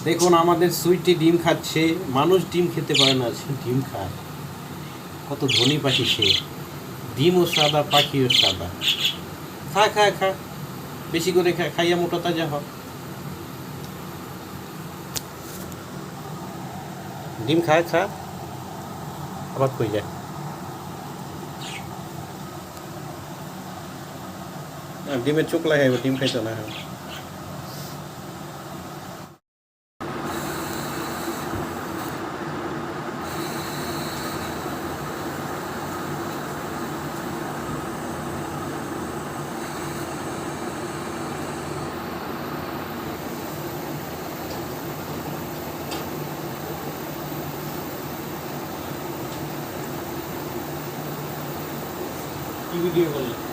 দেখুন আমাদের সুইটি ডিম খাচ্ছে, মানুষ ডিম খেতে পারে না, সে ডিম খায়। কত ধনী পাখি সে, ডিমও সাদা, পাখিও সাদা। খা খা খা, বেশি করে খা, খাইয়া মোটা তাজা হ। ডিম খায়, খা, আবার কই যায়। ডিমের চোখ লাগাইব, ডিম খাইতো না। কি ভিডিও করলে?